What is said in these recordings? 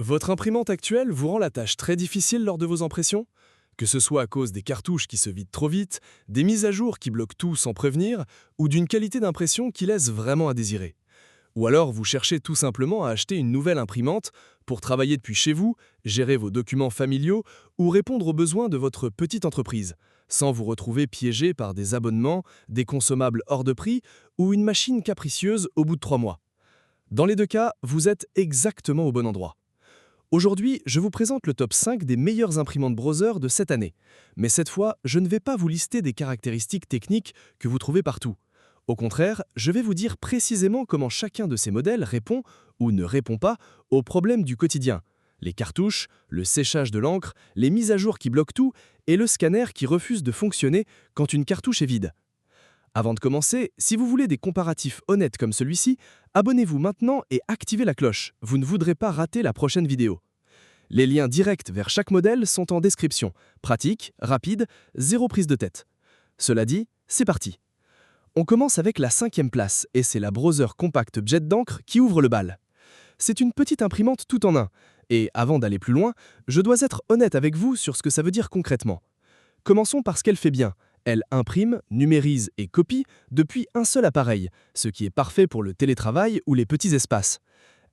Votre imprimante actuelle vous rend la tâche très difficile lors de vos impressions? Que ce soit à cause des cartouches qui se vident trop vite, des mises à jour qui bloquent tout sans prévenir, ou d'une qualité d'impression qui laisse vraiment à désirer. Ou alors vous cherchez tout simplement à acheter une nouvelle imprimante pour travailler depuis chez vous, gérer vos documents familiaux ou répondre aux besoins de votre petite entreprise, sans vous retrouver piégé par des abonnements, des consommables hors de prix ou une machine capricieuse au bout de 3 mois. Dans les deux cas, vous êtes exactement au bon endroit. Aujourd'hui, je vous présente le top 5 des meilleures imprimantes browser de cette année. Mais cette fois, je ne vais pas vous lister des caractéristiques techniques que vous trouvez partout. Au contraire, je vais vous dire précisément comment chacun de ces modèles répond ou ne répond pas aux problèmes du quotidien. Les cartouches, le séchage de l'encre, les mises à jour qui bloquent tout et le scanner qui refuse de fonctionner quand une cartouche est vide. Avant de commencer, si vous voulez des comparatifs honnêtes comme celui-ci, abonnez-vous maintenant et activez la cloche. Vous ne voudrez pas rater la prochaine vidéo. Les liens directs vers chaque modèle sont en description. Pratique, rapide, zéro prise de tête. Cela dit, c'est parti. On commence avec la 5e place et c'est la Browser Compact Jet d'encre qui ouvre le bal. C'est une petite imprimante tout en un. Et avant d'aller plus loin, je dois être honnête avec vous sur ce que ça veut dire concrètement. Commençons par ce qu'elle fait bien. Elle imprime, numérise et copie depuis un seul appareil, ce qui est parfait pour le télétravail ou les petits espaces.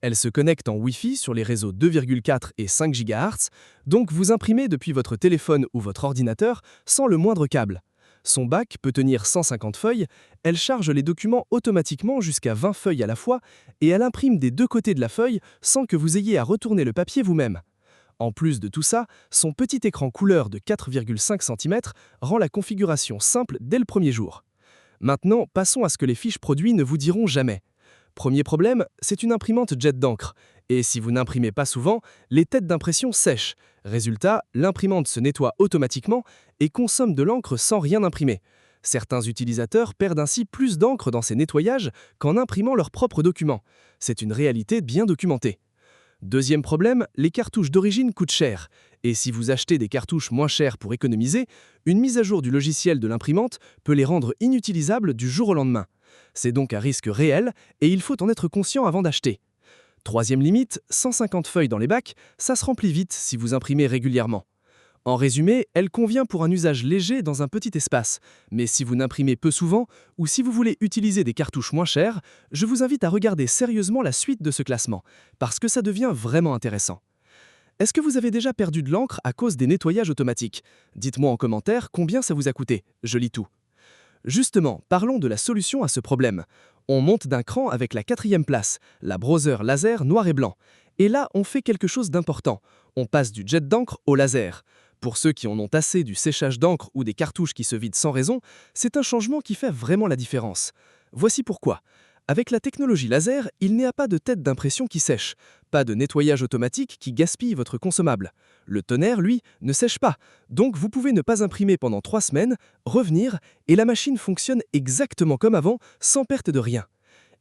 Elle se connecte en Wi-Fi sur les réseaux 2,4 et 5 GHz, donc vous imprimez depuis votre téléphone ou votre ordinateur sans le moindre câble. Son bac peut tenir 150 feuilles, elle charge les documents automatiquement jusqu'à 20 feuilles à la fois et elle imprime des deux côtés de la feuille sans que vous ayez à retourner le papier vous-même. En plus de tout ça, son petit écran couleur de 4,5 cm rend la configuration simple dès le premier jour. Maintenant, passons à ce que les fiches produits ne vous diront jamais. Premier problème, c'est une imprimante jet d'encre. Et si vous n'imprimez pas souvent, les têtes d'impression sèchent. Résultat, l'imprimante se nettoie automatiquement et consomme de l'encre sans rien imprimer. Certains utilisateurs perdent ainsi plus d'encre dans ces nettoyages qu'en imprimant leurs propres documents. C'est une réalité bien documentée. Deuxième problème, les cartouches d'origine coûtent cher. Et si vous achetez des cartouches moins chères pour économiser, une mise à jour du logiciel de l'imprimante peut les rendre inutilisables du jour au lendemain. C'est donc un risque réel et il faut en être conscient avant d'acheter. Troisième limite, 150 feuilles dans les bacs, ça se remplit vite si vous imprimez régulièrement. En résumé, elle convient pour un usage léger dans un petit espace, mais si vous n'imprimez peu souvent ou si vous voulez utiliser des cartouches moins chères, je vous invite à regarder sérieusement la suite de ce classement, parce que ça devient vraiment intéressant. Est-ce que vous avez déjà perdu de l'encre à cause des nettoyages automatiques? Dites-moi en commentaire combien ça vous a coûté, je lis tout. Justement, parlons de la solution à ce problème. On monte d'un cran avec la 4e place, la Browser Laser noir et blanc. Et là, on fait quelque chose d'important. On passe du jet d'encre au laser. Pour ceux qui en ont assez du séchage d'encre ou des cartouches qui se vident sans raison, c'est un changement qui fait vraiment la différence. Voici pourquoi. Avec la technologie laser, il n'y a pas de tête d'impression qui sèche, pas de nettoyage automatique qui gaspille votre consommable. Le toner, lui, ne sèche pas, donc vous pouvez ne pas imprimer pendant 3 semaines, revenir, et la machine fonctionne exactement comme avant, sans perte de rien.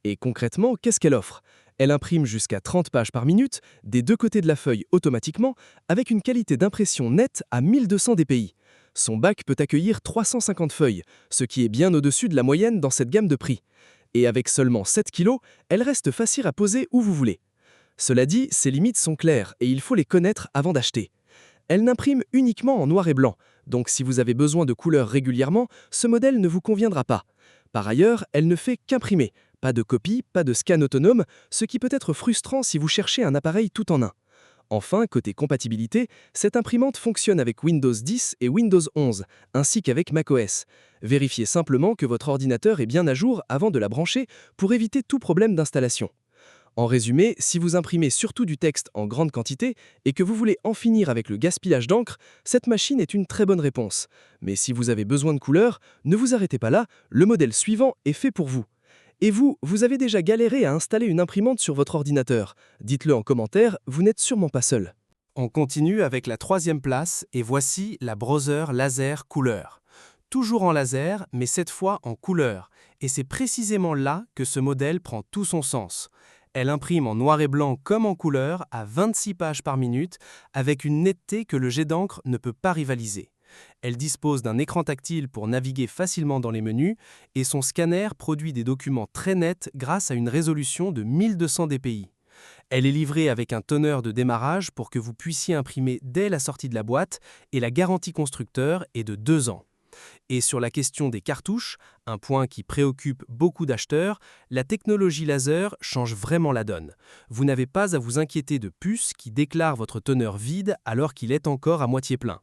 Et concrètement, qu'est-ce qu'elle offre? Elle imprime jusqu'à 30 pages par minute, des deux côtés de la feuille automatiquement, avec une qualité d'impression nette à 1200 dpi. Son bac peut accueillir 350 feuilles, ce qui est bien au-dessus de la moyenne dans cette gamme de prix. Et avec seulement 7 kg, elle reste facile à poser où vous voulez. Cela dit, ses limites sont claires et il faut les connaître avant d'acheter. Elle n'imprime uniquement en noir et blanc, donc si vous avez besoin de couleurs régulièrement, ce modèle ne vous conviendra pas. Par ailleurs, elle ne fait qu'imprimer, pas de copie, pas de scan autonome, ce qui peut être frustrant si vous cherchez un appareil tout en un. Enfin, côté compatibilité, cette imprimante fonctionne avec Windows 10 et Windows 11, ainsi qu'avec macOS. Vérifiez simplement que votre ordinateur est bien à jour avant de la brancher pour éviter tout problème d'installation. En résumé, si vous imprimez surtout du texte en grande quantité et que vous voulez en finir avec le gaspillage d'encre, cette machine est une très bonne réponse. Mais si vous avez besoin de couleurs, ne vous arrêtez pas là, le modèle suivant est fait pour vous. Et vous, vous avez déjà galéré à installer une imprimante sur votre ordinateur? Dites-le en commentaire, vous n'êtes sûrement pas seul. On continue avec la 3e place et voici la Browser Laser Couleur. Toujours en laser, mais cette fois en couleur. Et c'est précisément là que ce modèle prend tout son sens. Elle imprime en noir et blanc comme en couleur à 26 pages par minute avec une netteté que le jet d'encre ne peut pas rivaliser. Elle dispose d'un écran tactile pour naviguer facilement dans les menus et son scanner produit des documents très nets grâce à une résolution de 1200 dpi. Elle est livrée avec un toner de démarrage pour que vous puissiez imprimer dès la sortie de la boîte et la garantie constructeur est de 2 ans. Et sur la question des cartouches, un point qui préoccupe beaucoup d'acheteurs, la technologie laser change vraiment la donne. Vous n'avez pas à vous inquiéter de puces qui déclarent votre teneur vide alors qu'il est encore à moitié plein.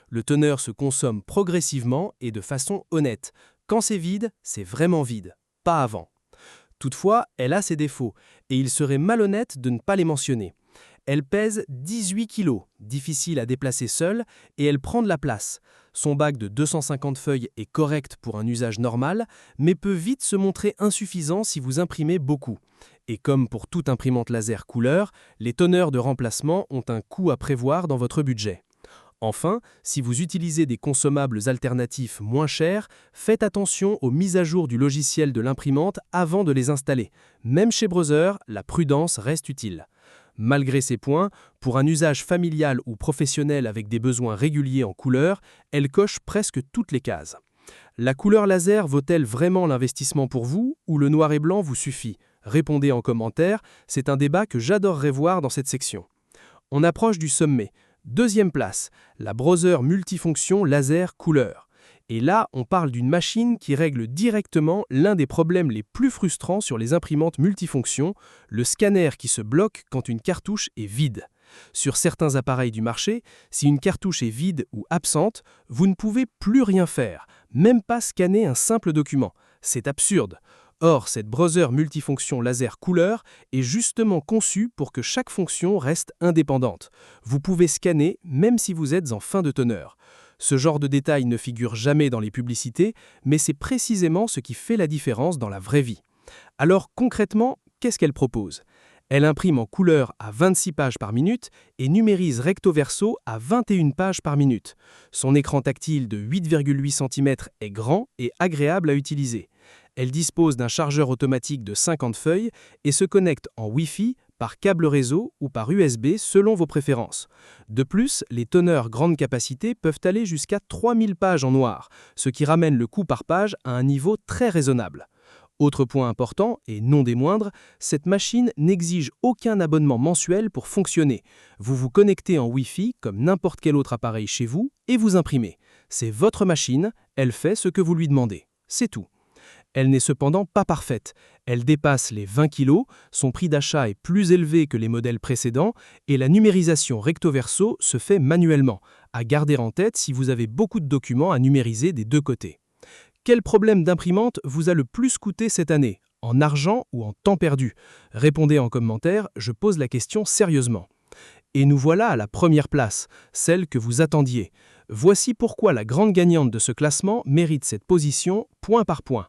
Le teneur se consomme progressivement et de façon honnête. Quand c'est vide, c'est vraiment vide, pas avant. Toutefois, elle a ses défauts, et il serait malhonnête de ne pas les mentionner. Elle pèse 18 kg, difficile à déplacer seule, et elle prend de la place. Son bac de 250 feuilles est correct pour un usage normal, mais peut vite se montrer insuffisant si vous imprimez beaucoup. Et comme pour toute imprimante laser couleur, les teneurs de remplacement ont un coût à prévoir dans votre budget. Enfin, si vous utilisez des consommables alternatifs moins chers, faites attention aux mises à jour du logiciel de l'imprimante avant de les installer. Même chez Brother, la prudence reste utile. Malgré ces points, pour un usage familial ou professionnel avec des besoins réguliers en couleur, elle coche presque toutes les cases. La couleur laser vaut-elle vraiment l'investissement pour vous ou le noir et blanc vous suffit? Répondez en commentaire, c'est un débat que j'adorerais voir dans cette section. On approche du sommet. Deuxième place, la Brother multifonction laser couleur. Et là, on parle d'une machine qui règle directement l'un des problèmes les plus frustrants sur les imprimantes multifonctions, le scanner qui se bloque quand une cartouche est vide. Sur certains appareils du marché, si une cartouche est vide ou absente, vous ne pouvez plus rien faire, même pas scanner un simple document. C'est absurde. Or, cette Brother multifonction laser couleur est justement conçue pour que chaque fonction reste indépendante. Vous pouvez scanner même si vous êtes en fin de teneur. Ce genre de détail ne figure jamais dans les publicités, mais c'est précisément ce qui fait la différence dans la vraie vie. Alors concrètement, qu'est-ce qu'elle propose ? Elle imprime en couleur à 26 pages par minute et numérise recto verso à 21 pages par minute. Son écran tactile de 8,8 cm est grand et agréable à utiliser. Elle dispose d'un chargeur automatique de 50 feuilles et se connecte en Wi-Fi, par câble réseau ou par USB selon vos préférences. De plus, les teneurs grande capacité peuvent aller jusqu'à 3000 pages en noir, ce qui ramène le coût par page à un niveau très raisonnable. Autre point important, et non des moindres, cette machine n'exige aucun abonnement mensuel pour fonctionner. Vous vous connectez en Wi-Fi comme n'importe quel autre appareil chez vous et vous imprimez. C'est votre machine, elle fait ce que vous lui demandez. C'est tout. Elle n'est cependant pas parfaite. Elle dépasse les 20 kg, son prix d'achat est plus élevé que les modèles précédents et la numérisation recto-verso se fait manuellement, à garder en tête si vous avez beaucoup de documents à numériser des deux côtés. Quel problème d'imprimante vous a le plus coûté cette année, en argent ou en temps perdu? Répondez en commentaire, je pose la question sérieusement. Et nous voilà à la première place, celle que vous attendiez. Voici pourquoi la grande gagnante de ce classement mérite cette position point par point.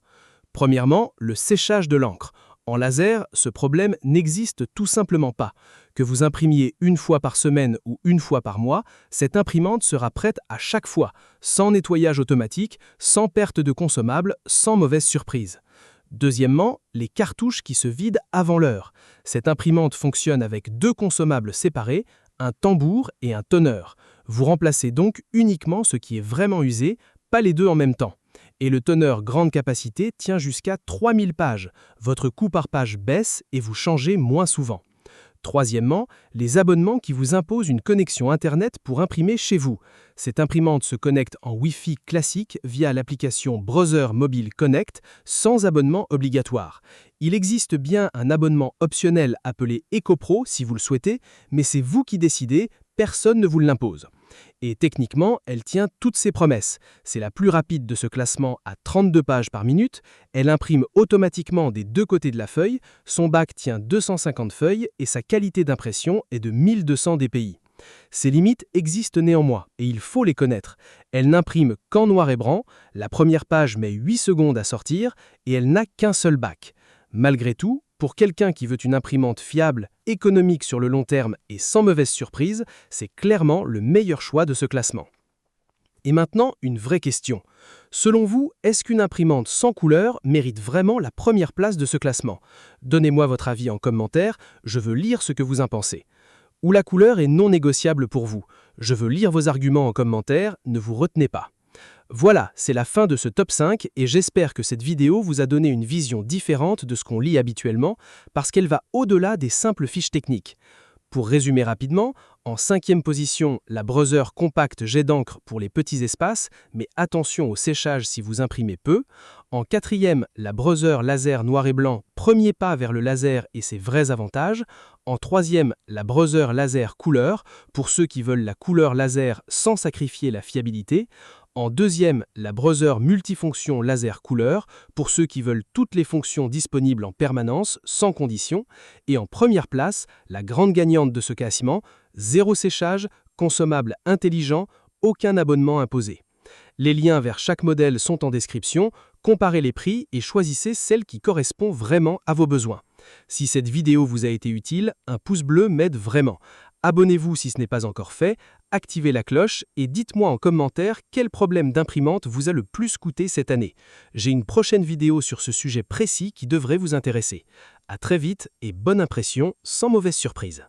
Premièrement, le séchage de l'encre. En laser, ce problème n'existe tout simplement pas. Que vous imprimiez une fois par semaine ou une fois par mois, cette imprimante sera prête à chaque fois, sans nettoyage automatique, sans perte de consommables, sans mauvaise surprise. Deuxièmement, les cartouches qui se vident avant l'heure. Cette imprimante fonctionne avec deux consommables séparés, un tambour et un teneur. Vous remplacez donc uniquement ce qui est vraiment usé, pas les deux en même temps. Et le teneur grande capacité tient jusqu'à 3000 pages. Votre coût par page baisse et vous changez moins souvent. Troisièmement, les abonnements qui vous imposent une connexion Internet pour imprimer chez vous. Cette imprimante se connecte en Wi-Fi classique via l'application Brother Mobile Connect sans abonnement obligatoire. Il existe bien un abonnement optionnel appelé EcoPro si vous le souhaitez, mais c'est vous qui décidez, personne ne vous l'impose. Et techniquement, elle tient toutes ses promesses. C'est la plus rapide de ce classement à 32 pages par minute, elle imprime automatiquement des deux côtés de la feuille, son bac tient 250 feuilles et sa qualité d'impression est de 1200 dpi. Ces limites existent néanmoins et il faut les connaître. Elle n'imprime qu'en noir et blanc, la première page met 8 secondes à sortir et elle n'a qu'un seul bac. Malgré tout, pour quelqu'un qui veut une imprimante fiable, économique sur le long terme et sans mauvaise surprise, c'est clairement le meilleur choix de ce classement. Et maintenant, une vraie question. Selon vous, est-ce qu'une imprimante sans couleur mérite vraiment la première place de ce classement? Donnez-moi votre avis en commentaire, je veux lire ce que vous en pensez. Ou la couleur est non négociable pour vous? Je veux lire vos arguments en commentaire, ne vous retenez pas. Voilà, c'est la fin de ce top 5 et j'espère que cette vidéo vous a donné une vision différente de ce qu'on lit habituellement parce qu'elle va au-delà des simples fiches techniques. Pour résumer rapidement, en 5e position, la Brother Compact jet d'encre pour les petits espaces, mais attention au séchage si vous imprimez peu. En 4e, la Brother Laser noir et blanc, premier pas vers le laser et ses vrais avantages. En 3e, la Brother Laser couleur, pour ceux qui veulent la couleur laser sans sacrifier la fiabilité. En 2e, la Brother multifonction laser couleur, pour ceux qui veulent toutes les fonctions disponibles en permanence, sans condition. Et en première place, la grande gagnante de ce classement, zéro séchage, consommable intelligent, aucun abonnement imposé. Les liens vers chaque modèle sont en description, comparez les prix et choisissez celle qui correspond vraiment à vos besoins. Si cette vidéo vous a été utile, un pouce bleu m'aide vraiment. Abonnez-vous si ce n'est pas encore fait, activez la cloche et dites-moi en commentaire quel problème d'imprimante vous a le plus coûté cette année. J'ai une prochaine vidéo sur ce sujet précis qui devrait vous intéresser. À très vite et bonne impression, sans mauvaise surprise.